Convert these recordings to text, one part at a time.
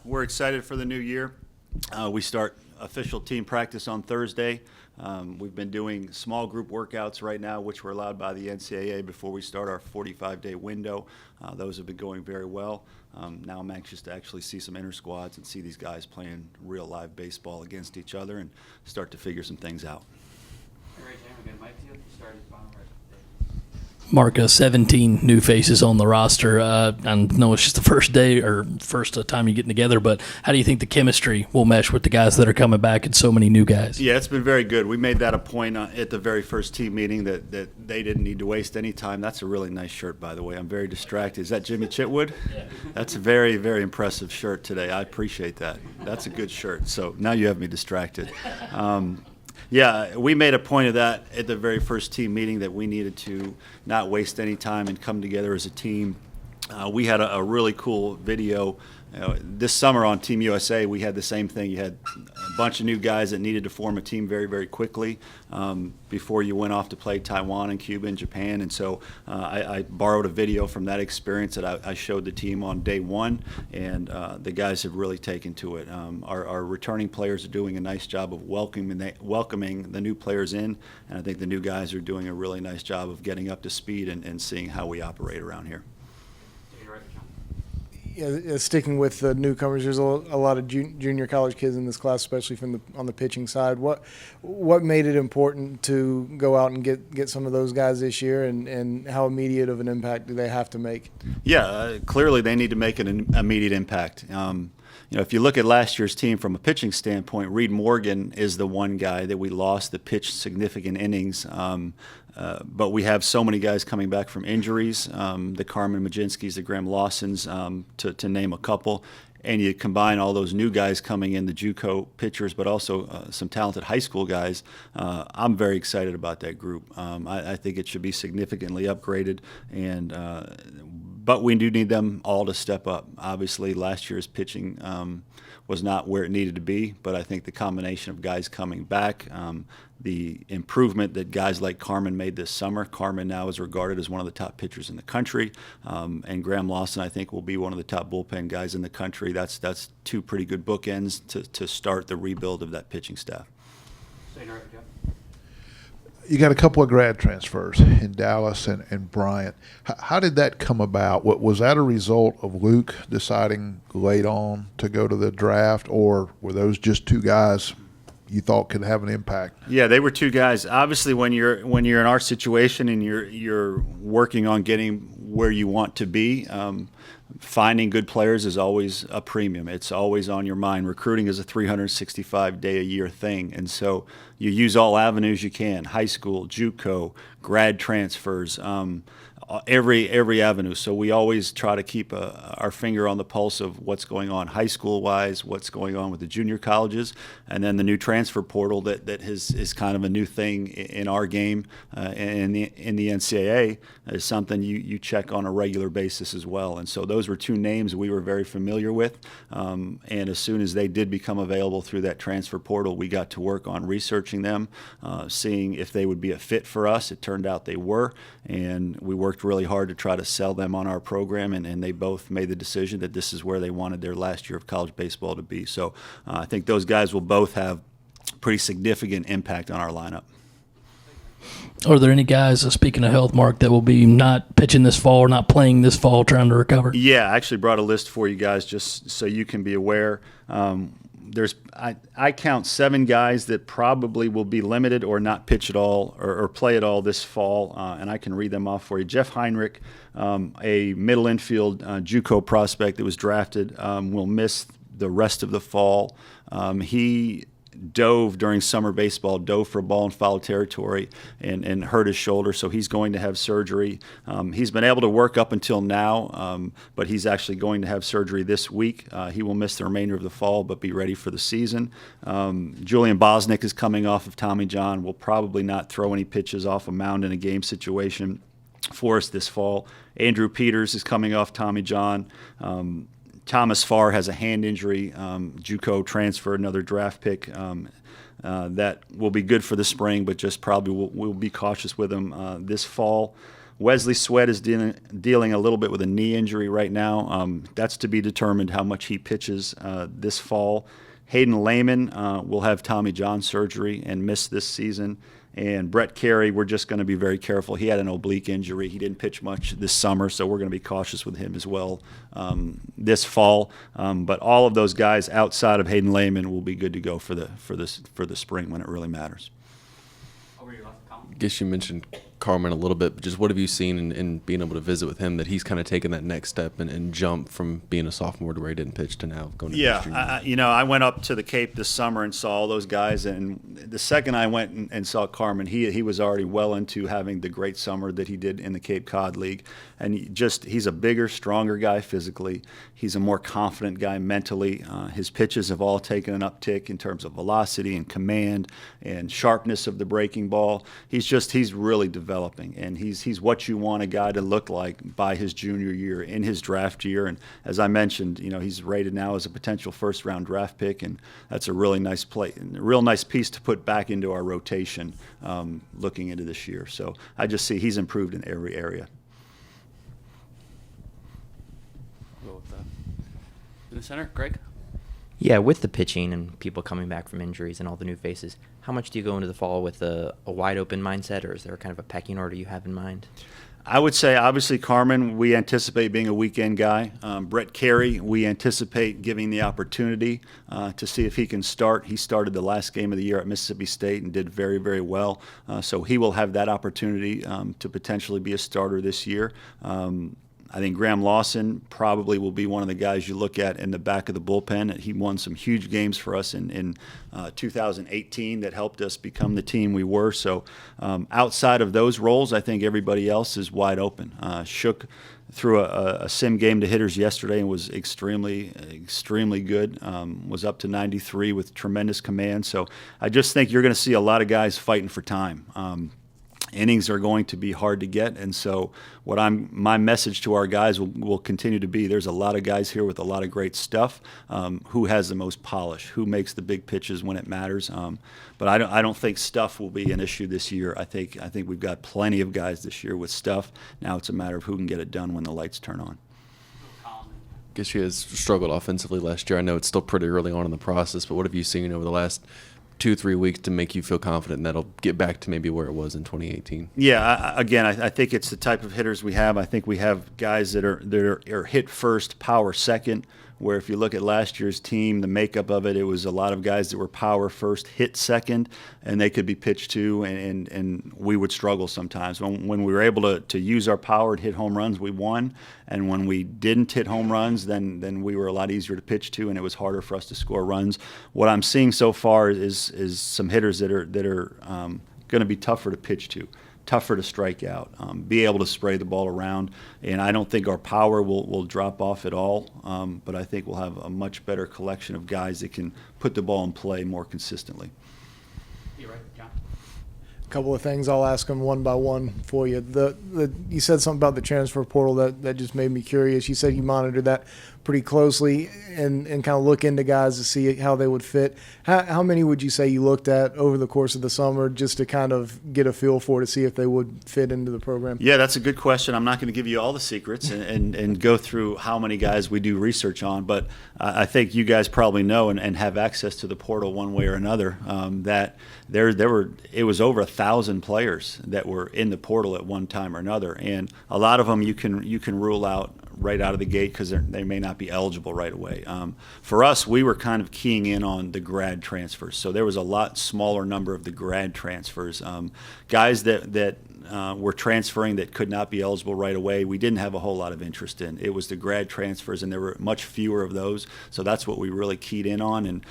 We're excited for the new year. We start official team practice on Thursday. We've been doing small group workouts right now, which we're allowed by the NCAA before we start our 45-day window. Those have been going very well. Now I'm anxious to actually see some inter squads and see these guys playing real live baseball against each other and start to figure some things out. All right, Jam, again, Mike, you started final right. Mark, 17 new faces on the roster. I know it's just the first day or first time you're getting together, but how do you think the chemistry will mesh with the guys that are coming back and so many new guys? Yeah, it's been very good. We made that a point at the very first team meeting that they didn't need to waste any time. That's a really nice shirt, by the way. I'm very distracted. Is that Jimmy Chitwood? Yeah. That's a very, very impressive shirt today. I appreciate that. That's a good shirt. So now you have me distracted. Yeah, we made a point of that at the very first team meeting that we needed to not waste any time and come together as a team. We had a really cool video. This summer on Team USA, we had the same thing. You had a bunch of new guys that needed to form a team very, very quickly before you went off to play Taiwan and Cuba and Japan. And so I borrowed a video from that experience that I showed the team on day one, and the guys have really taken to it. Our returning players are doing a nice job of welcoming the new players in, and I think the new guys are doing a really nice job of getting up to speed and seeing how we operate around here. Yeah, sticking with the newcomers, there's a lot of junior college kids in this class, especially on the pitching side. What made it important to go out and get some of those guys this year, and how immediate of an impact do they have to make? Yeah, clearly they need to make an immediate impact. If you look at last year's team from a pitching standpoint, Reed Morgan is the one guy that we lost that pitched significant innings. But we have so many guys coming back from injuries, the Carmen Majinskis, the Graham Lawsons, to name a couple. And you combine all those new guys coming in, the JUCO pitchers, but also some talented high school guys. I'm very excited about that group. I think it should be significantly upgraded, but we do need them all to step up. Obviously, last year's pitching was not where it needed to be, but I think the combination of guys coming back, the improvement that guys like Carmen made this summer. Carmen now is regarded as one of the top pitchers in the country, and Graham Lawson, I think, will be one of the top bullpen guys in the country. That's two pretty good bookends to start the rebuild of that pitching staff. You got a couple of grad transfers in Dallas and Bryant. How did that come about? Was that a result of Luke deciding late on to go to the draft, or were those just two guys you thought could have an impact? Yeah, they were two guys. Obviously, when you're in our situation and you're working on getting where you want to be, finding good players is always a premium. It's always on your mind. Recruiting is a 365-day-a-year thing, and so you use all avenues you can: high school, JUCO, grad transfers, every avenue. So we always try to keep our finger on the pulse of what's going on high school-wise, what's going on with the junior colleges, and then the new transfer portal that is kind of a new thing in our game in the NCAA is something you check on a regular basis as well. And so those were two names we were very familiar with, and as soon as they did become available through that transfer portal, we got to work on researching them, seeing if they would be a fit for us. It turned out they were, and we worked really hard to try to sell them on our program, and they both made the decision that this is where they wanted their last year of college baseball to be. So I think those guys will both have pretty significant impact on our lineup. Are there any guys, speaking of health, Mark, that will be not pitching this fall or not playing this fall trying to recover? Yeah, I actually brought a list for you guys just so you can be aware. I count 7 guys that probably will be limited or not pitch at all or play at all this fall, and I can read them off for you. Jeff Heinrich, a middle infield JUCO prospect that was drafted, will miss the rest of the fall. He dove during summer baseball, dove for a ball in foul territory and hurt his shoulder, so he's going to have surgery. He's been able to work up until now, but he's actually going to have surgery this week. He will miss the remainder of the fall but be ready for the season. Julian Bosnick is coming off of Tommy John, will probably not throw any pitches off a mound in a game situation for us this fall. Andrew Peters is coming off Tommy John. Thomas Farr has a hand injury, JUCO transfer, another draft pick that will be good for the spring, but just probably we'll be cautious with him this fall. Wesley Sweat is dealing a little bit with a knee injury right now. That's to be determined how much he pitches this fall. Hayden Lehman will have Tommy John surgery and miss this season. And Brett Carey, we're just going to be very careful. He had an oblique injury. He didn't pitch much this summer, so we're going to be cautious with him as well this fall. But all of those guys outside of Hayden Lehman will be good to go for the spring when it really matters. Over your left, Collin. I guess you mentioned Carmen a little bit, but just what have you seen in being able to visit with him that he's kind of taken that next step and jump from being a sophomore to where he didn't pitch to now going to junior? I went up to the Cape this summer and saw all those guys, and the second I went and saw Carmen, he was already well into having the great summer that he did in the Cape Cod League, and he's a bigger, stronger guy physically. He's a more confident guy mentally. His pitches have all taken an uptick in terms of velocity and command and sharpness of the breaking ball. He's really developing, and he's what you want a guy to look like by his junior year, in his draft year. And as I mentioned, he's rated now as a potential first-round draft pick, and that's a really nice real nice piece to put back into our rotation looking into this year. So I just see he's improved in every area. Go with in the center, Greg. Yeah, with the pitching and people coming back from injuries and all the new faces, how much do you go into the fall with a wide open mindset, or is there kind of a pecking order you have in mind? I would say, obviously, Carmen, we anticipate being a weekend guy. Brett Carey, we anticipate giving the opportunity to see if he can start. He started the last game of the year at Mississippi State and did very, very well. So he will have that opportunity to potentially be a starter this year. I think Graham Lawson probably will be one of the guys you look at in the back of the bullpen. He won some huge games for us in 2018 that helped us become the team we were. So outside of those roles, I think everybody else is wide open. Shook threw a sim game to hitters yesterday and was extremely, extremely good. Was up to 93 with tremendous command. So I just think you're going to see a lot of guys fighting for time. Innings are going to be hard to get, and so my message to our guys will continue to be: there's a lot of guys here with a lot of great stuff. Who has the most polish? Who makes the big pitches when it matters? But I don't think stuff will be an issue this year. I think we've got plenty of guys this year with stuff. Now it's a matter of who can get it done when the lights turn on. I guess you guys struggled offensively last year. I know it's still pretty early on in the process, but what have you seen over the last 2-3 weeks to make you feel confident that'll get back to maybe where it was in 2018? Yeah, I think it's the type of hitters we have. I think we have guys that are hit first, power second, where if you look at last year's team, the makeup of it was a lot of guys that were power first, hit second, and they could be pitched to, and we would struggle sometimes. When we were able to use our power and hit home runs, we won, and when we didn't hit home runs, then we were a lot easier to pitch to, and it was harder for us to score runs. What I'm seeing so far is some hitters that are going to be tougher to pitch to, tougher to strike out, be able to spray the ball around. And I don't think our power will drop off at all, but I think we'll have a much better collection of guys that can put the ball in play more consistently. You're right, John. Couple of things I'll ask them one by one for you. You said something about the transfer portal that just made me curious. You said you monitored that pretty closely and kind of look into guys to see how they would fit. How many would you say you looked at over the course of the summer just to kind of get a feel for to see if they would fit into the program? Yeah, that's a good question. I'm not going to give you all the secrets and go through how many guys we do research on, but I think you guys probably know and have access to the portal one way or another, that it was over 1,000 players that were in the portal at one time or another, and a lot of them you can rule out right out of the gate because they may not be eligible right away. For us, we were kind of keying in on the grad transfers, so there was a lot smaller number of the grad transfers. Guys that were transferring that could not be eligible right away, we didn't have a whole lot of interest in. It was the grad transfers, and there were much fewer of those, so that's what we really keyed in on. And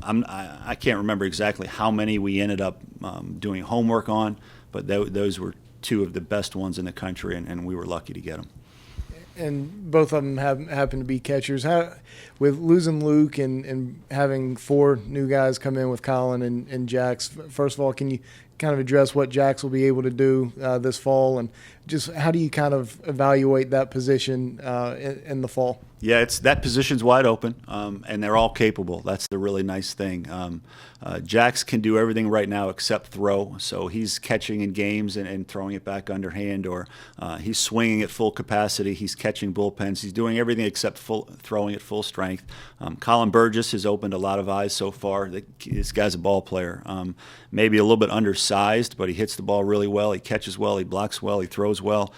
I can't remember exactly how many we ended up doing homework on, but those were two of the best ones in the country, and we were lucky to get them. And both of them happen to be catchers. With losing Luke and having 4 new guys come in with Collin and Jax, first of all, can you kind of address what Jax will be able to do this fall, and just how do you kind of evaluate that position in the fall? Yeah, that position's wide open, and they're all capable. That's the really nice thing. Jax can do everything right now except throw, so he's catching in games and throwing it back underhand, or he's swinging at full capacity. He's catching bullpens. He's doing everything except throwing at full strength. Collin Burgess has opened a lot of eyes so far. This guy's a ball player. Maybe a little bit undersized, but he hits the ball really well. He catches well. He blocks well. He throws well.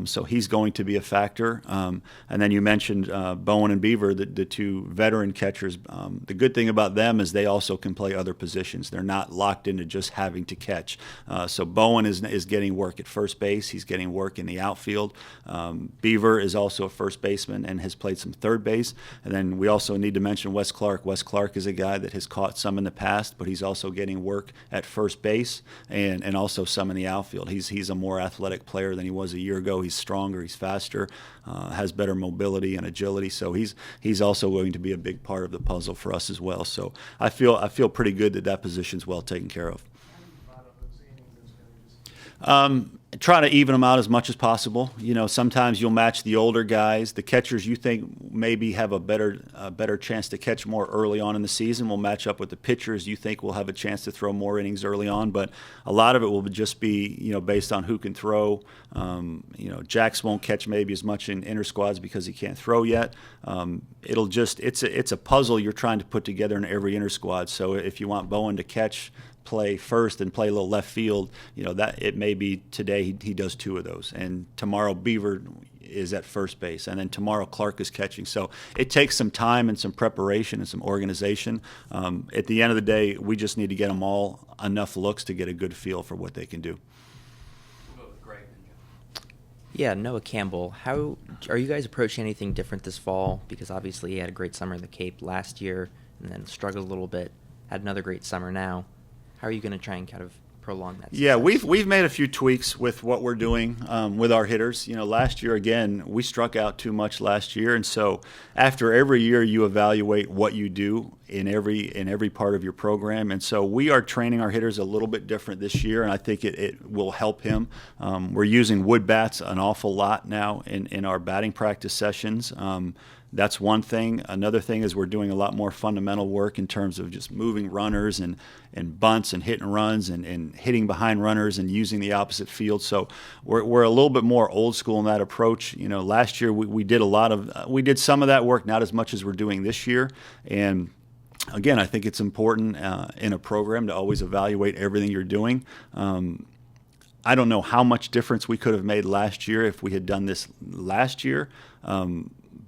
So he's going to be a factor. And then you mentioned Bowen and Beaver, the two veteran catchers. The good thing about them is they also can play other positions. They're not locked into just having to catch. So Bowen is getting work at first base. He's getting work in the outfield. Beaver is also a first baseman and has played some third base. And then we also need to mention Wes Clark. Wes Clark is a guy that has caught some in the past, but he's also getting work at first base and also some in the outfield. He's a more athletic player than he was a year ago. He's stronger. He's faster. Has better mobility and agility. So he's also going to be a big part of the puzzle for us as well. So I feel pretty good that position's well taken care of. Try to even them out as much as possible. You know, sometimes you'll match the older guys. The catchers you think maybe have a better chance to catch more early on in the season will match up with the pitchers you think will have a chance to throw more innings early on. But a lot of it will just be, you know, based on who can throw. You know, Jax won't catch maybe as much in inter squads because he can't throw yet. It's a puzzle you're trying to put together in every inter squad. So if you want Bowen to play first and play a little left field, you know, that it may be today he does two of those, and tomorrow Beaver is at first base, and then tomorrow Clark is catching. So it takes some time and some preparation and some organization. At the end of the day, we just need to get them all enough looks to get a good feel for what they can do. Yeah, Noah Campbell, how are you guys approaching anything different this fall? Because obviously he had a great summer in the Cape last year and then struggled a little bit, had another great summer now. How are you going to try and kind of prolong that success? Yeah, we've made a few tweaks with what we're doing with our hitters. You know, last year, again, we struck out too much last year, and so after every year you evaluate what you do in every part of your program, and so we are training our hitters a little bit different this year, and I think it will help him. We're using wood bats an awful lot now in our batting practice sessions. That's one thing. Another thing is we're doing a lot more fundamental work in terms of just moving runners and bunts and hit and runs and hitting behind runners and using the opposite field. So we're a little bit more old school in that approach. You know, last year we did we did some of that work, not as much as we're doing this year. And again, I think it's important in a program to always evaluate everything you're doing. I don't know how much difference we could have made last year if we had done this last year.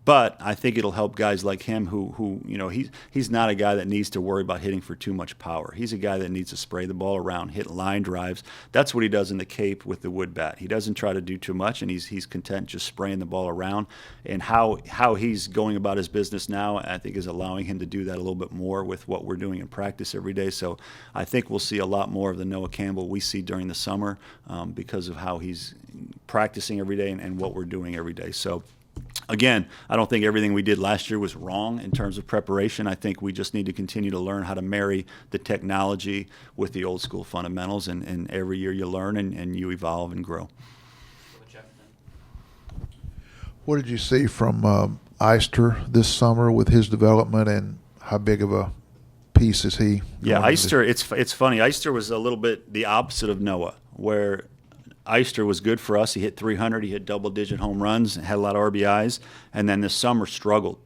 But I think it'll help guys like him who you know, he's not a guy that needs to worry about hitting for too much power. He's a guy that needs to spray the ball around, hit line drives. That's what he does in the Cape with the wood bat. He doesn't try to do too much, and he's content just spraying the ball around. And how he's going about his business now, I think, is allowing him to do that a little bit more with what we're doing in practice every day. So I think we'll see a lot more of the Noah Campbell we see during the summer because of how he's practicing every day and what we're doing every day. So again, I don't think everything we did last year was wrong in terms of preparation. I think we just need to continue to learn how to marry the technology with the old school fundamentals, and every year you learn and you evolve and grow. What did you see from Eister this summer with his development, and how big of a piece is he? Yeah, Eister, it's funny. Eister was a little bit the opposite of Noah, where Eister was good for us. He hit 300. He hit double-digit home runs, had a lot of RBIs, and then this summer struggled.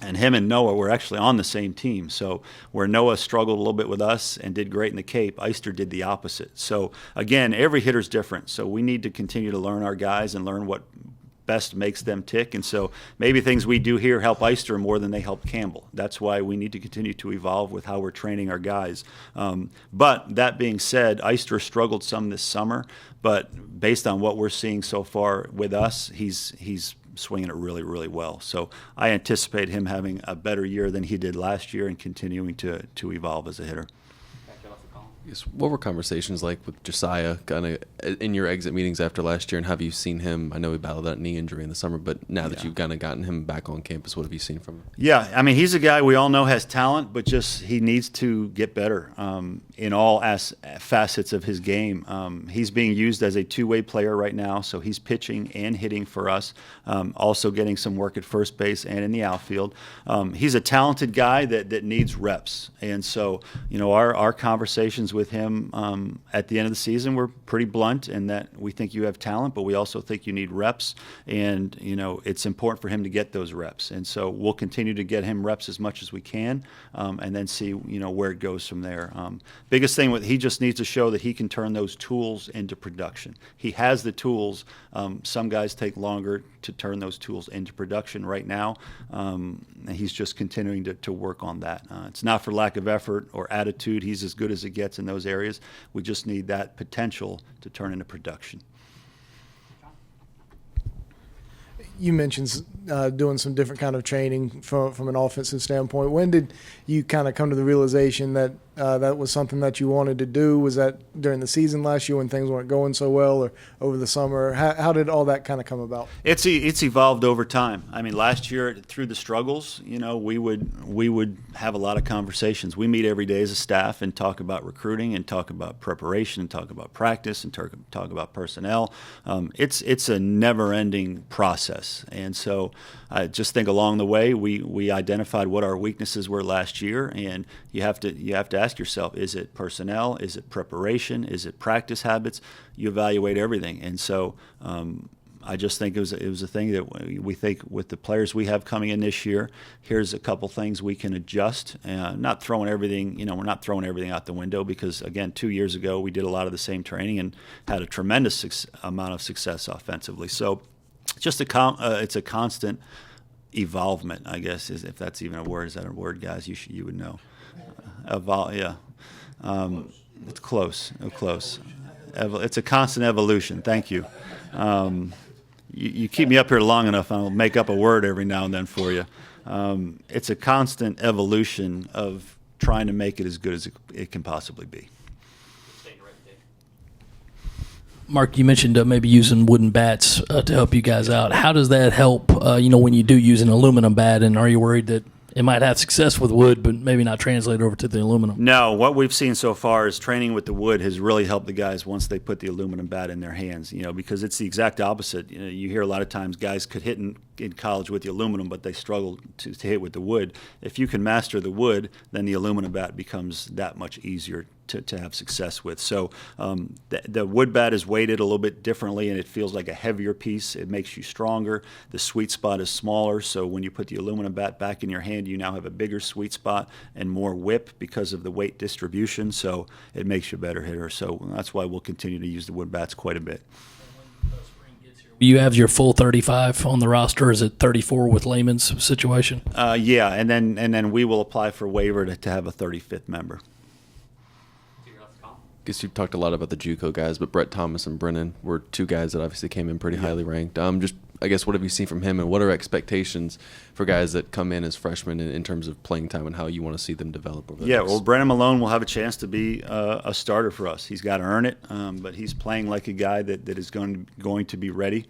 And him and Noah were actually on the same team. So where Noah struggled a little bit with us and did great in the Cape, Eister did the opposite. So, again, every hitter's different. So we need to continue to learn our guys and learn what best makes them tick. And so maybe things we do here help Eister more than they help Campbell. That's why we need to continue to evolve with how we're training our guys. But that being said, Eister struggled some this summer, but based on what we're seeing so far with us, he's swinging it really, really well. So I anticipate him having a better year than he did last year and continuing to evolve as a hitter. What were conversations like with Josiah kind of in your exit meetings after last year, and have you seen him? I know he battled that knee injury in the summer, but now that you've kind of gotten him back on campus, what have you seen from him? Yeah, I mean, he's a guy we all know has talent, but just he needs to get better in all facets of his game. He's being used as a two-way player right now, so he's pitching and hitting for us, also getting some work at first base and in the outfield. He's a talented guy that needs reps, and so our conversations with him at the end of the season were pretty blunt in that we think you have talent, but we also think you need reps, and it's important for him to get those reps, and so we'll continue to get him reps as much as we can, and then see where it goes from there. Biggest thing he just needs to show that he can turn those tools into production. He has the tools. Some guys take longer to turn those tools into production right now, and he's just continuing to work on that. It's not for lack of effort or attitude. He's as good as it gets in those areas. We just need that potential to turn into production. You mentioned doing some different kind of training from an offensive standpoint. When did you kind of come to the realization that that was something that you wanted to do? Was that during the season last year when things weren't going so well, or over the summer? How did all that kind of come about? It's evolved over time. I mean, last year through the struggles, we would have a lot of conversations. We meet every day as a staff and talk about recruiting and talk about preparation and talk about practice and talk about personnel. It's a never-ending process, and so I just think along the way we identified what our weaknesses were last year, and you have to ask yourself: is it personnel? Is it preparation? Is it practice habits? You evaluate everything, and so I just think it was a thing that we think with the players we have coming in this year. Here's a couple things we can adjust. Not throwing everything, we're not throwing everything out the window, because again, 2 years ago we did a lot of the same training and had a tremendous amount of success offensively. So just it's a constant evolvement, I guess, if that's even a word. Is that a word, guys? You would know. Yeah. It's close. It's a constant evolution. Thank you. You keep me up here long enough, I'll make up a word every now and then for you. It's a constant evolution of trying to make it as good as it can possibly be. Mark, you mentioned maybe using wooden bats to help you guys out. How does that help, when you do use an aluminum bat, and are you worried that it might have success with wood, but maybe not translate over to the aluminum? No, what we've seen so far is training with the wood has really helped the guys once they put the aluminum bat in their hands, because it's the exact opposite. You hear a lot of times guys could hit in college with the aluminum, but they struggle to hit with the wood. If you can master the wood, then the aluminum bat becomes that much easier to have success with. So the wood bat is weighted a little bit differently, and it feels like a heavier piece. It makes you stronger. The sweet spot is smaller, so when you put the aluminum bat back in your hand, you now have a bigger sweet spot and more whip because of the weight distribution, so it makes you a better hitter. So that's why we'll continue to use the wood bats quite a bit. You have your full 35 on the roster. Is it 34 with Lehman's situation? Yeah, and then we will apply for waiver to have a 35th member. I guess you talked a lot about the JUCO guys, but Brett Thomas and Brennan were two guys that obviously came in pretty highly ranked. Just, I guess, what have you seen from him, and what are expectations for guys that come in as freshmen in terms of playing time and how you want to see them develop over the next? Well, Brennan Malone will have a chance to be a starter for us. He's got to earn it, but he's playing like a guy that is going to be ready.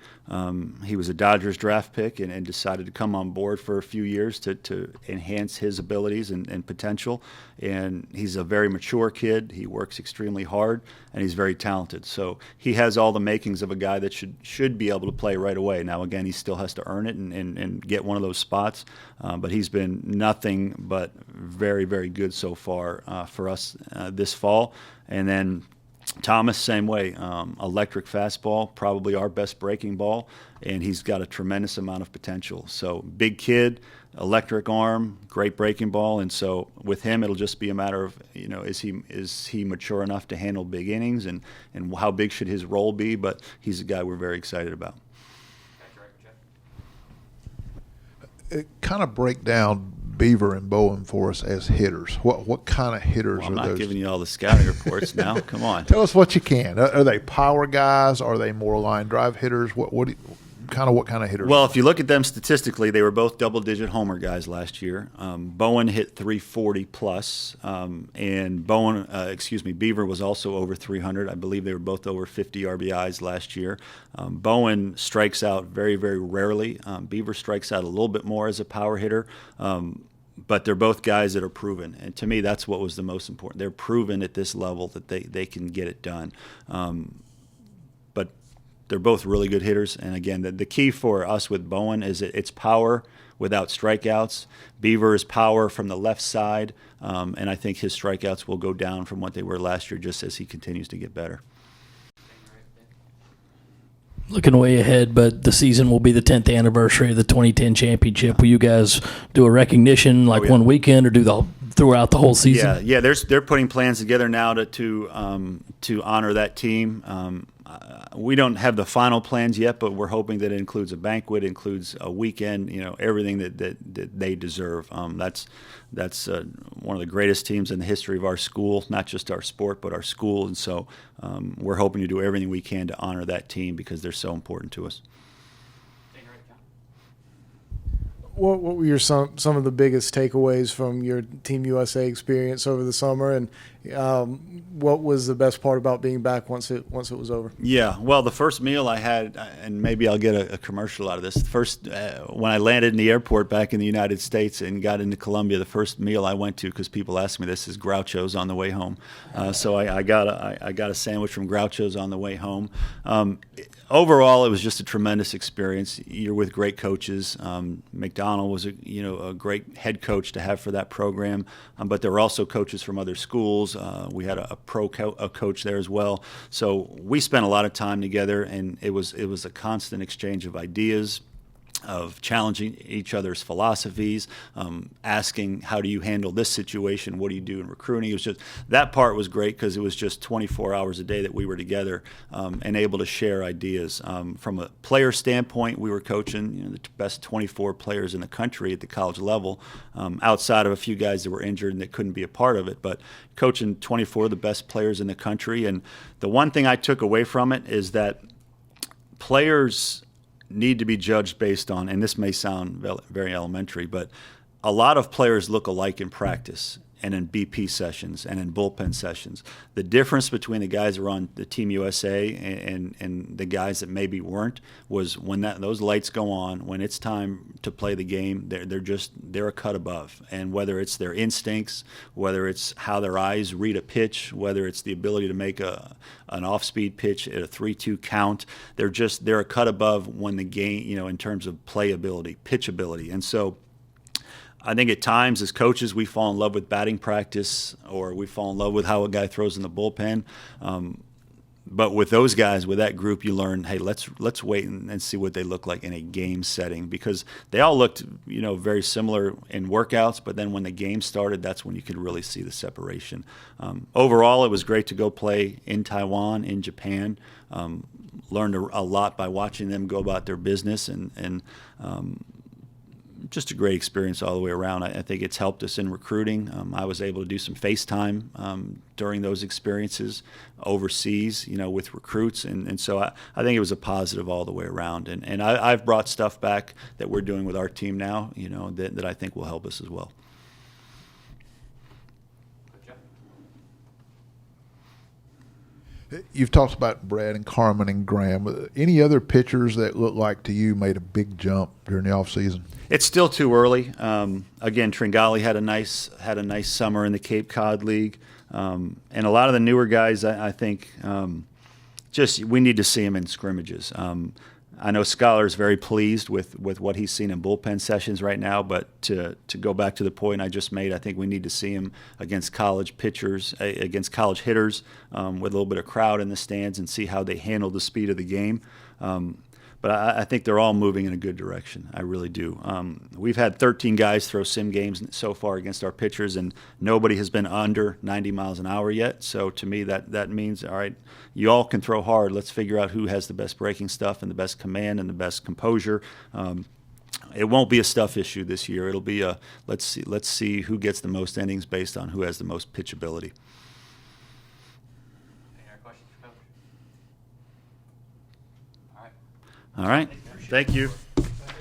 He was a Dodgers draft pick and decided to come on board for a few years to enhance his abilities and potential. And he's a very mature kid. He works extremely hard, and he's very talented. So he has all the makings of a guy that should be able to play right away. Now, again, he still has to earn it and get one of those spots, but he's been nothing but very, very good so far for us this fall. And then Thomas, same way, electric fastball, probably our best breaking ball, and he's got a tremendous amount of potential. So big kid, electric arm, great breaking ball, and so with him it'll just be a matter of, is he mature enough to handle big innings, and how big should his role be, but he's a guy we're very excited about. Kind of break down Beaver and Bowen for us as hitters. What kind of hitters Well, are I'm not those? giving you all the scouting reports now. Come on. Tell us what you can. Are they power guys? Are they more line drive hitters? What what kind of hitters? Well, if you look at them statistically, they were both double-digit homer guys last year. Bowen hit 340 plus, and Beaver was also over 300. I believe they were both over 50 RBIs last year. Bowen strikes out very, very rarely. Beaver strikes out a little bit more as a power hitter. But they're both guys that are proven. And to me, that's what was the most important. They're proven at this level that they can get it done. But they're both really good hitters. And, again, the key for us with Bowen is it's power without strikeouts. Beaver is power from the left side. And I think his strikeouts will go down from what they were last year just as he continues to get better. Looking way ahead, but the season will be the 10th anniversary of the 2010 championship. Will you guys do a recognition one weekend or do throughout the whole season? Yeah. They're putting plans together now to honor that team. We don't have the final plans yet, but we're hoping that it includes a banquet, includes a weekend, everything that they deserve. That's one of the greatest teams in the history of our school, not just our sport, but our school. And so we're hoping to do everything we can to honor that team because they're so important to us. What were some of the biggest takeaways from your Team USA experience over the summer, and what was the best part about being back once it was over? Yeah, well, the first meal I had, and maybe I'll get a commercial out of this. First, when I landed in the airport back in the United States and got into Columbia, the first meal I went to, because people asked me this, is Groucho's on the way home. So I got a sandwich from Groucho's on the way home. Overall, it was just a tremendous experience. You're with great coaches. McDonald was a great head coach to have for that program, but there were also coaches from other schools. We had a coach there as well. So we spent a lot of time together, and it was a constant exchange of ideas, of challenging each other's philosophies, asking how do you handle this situation, what do you do in recruiting. It was just, that part was great because it was just 24 hours a day that we were together and able to share ideas. From a player standpoint, we were coaching the best 24 players in the country at the college level, outside of a few guys that were injured and that couldn't be a part of it, but coaching 24 of the best players in the country. And the one thing I took away from it is that players need to be judged based on, and this may sound very elementary, but a lot of players look alike in practice and in BP sessions and in bullpen sessions. The difference between the guys that were on the Team USA and the guys that maybe weren't was when those lights go on, when it's time to play the game, they're a cut above. And whether it's their instincts, whether it's how their eyes read a pitch, whether it's the ability to make an off-speed pitch at a 3-2 count, they're a cut above when the game, in terms of playability, pitchability. And so I think at times as coaches we fall in love with batting practice, or we fall in love with how a guy throws in the bullpen. But with those guys, with that group, you learn, hey, let's wait and see what they look like in a game setting, because they all looked very similar in workouts. But then when the game started, that's when you could really see the separation. Overall, it was great to go play in Taiwan, in Japan. Learned a lot by watching them go about their business, and just a great experience all the way around. I think it's helped us in recruiting. I was able to do some FaceTime during those experiences overseas, with recruits. And so I think it was a positive all the way around. And I've brought stuff back that we're doing with our team now, that I think will help us as well. You've talked about Brad and Carmen and Graham. Any other pitchers that look like to you made a big jump during the offseason? It's still too early. Again, Tringali had a nice summer in the Cape Cod League, and a lot of the newer guys, I think, just we need to see them in scrimmages. I know Scholar's very pleased with what he's seen in bullpen sessions right now, but to go back to the point I just made, I think we need to see him against college pitchers, against college hitters, with a little bit of crowd in the stands, and see how they handle the speed of the game. But I think they're all moving in a good direction. I really do. We've had 13 guys throw sim games so far against our pitchers, and nobody has been under 90 miles an hour yet. So to me, that means, all right, you all can throw hard. Let's figure out who has the best breaking stuff and the best command and the best composure. It won't be a stuff issue this year. It'll be a let's see who gets the most innings based on who has the most pitchability. All right. Thank you.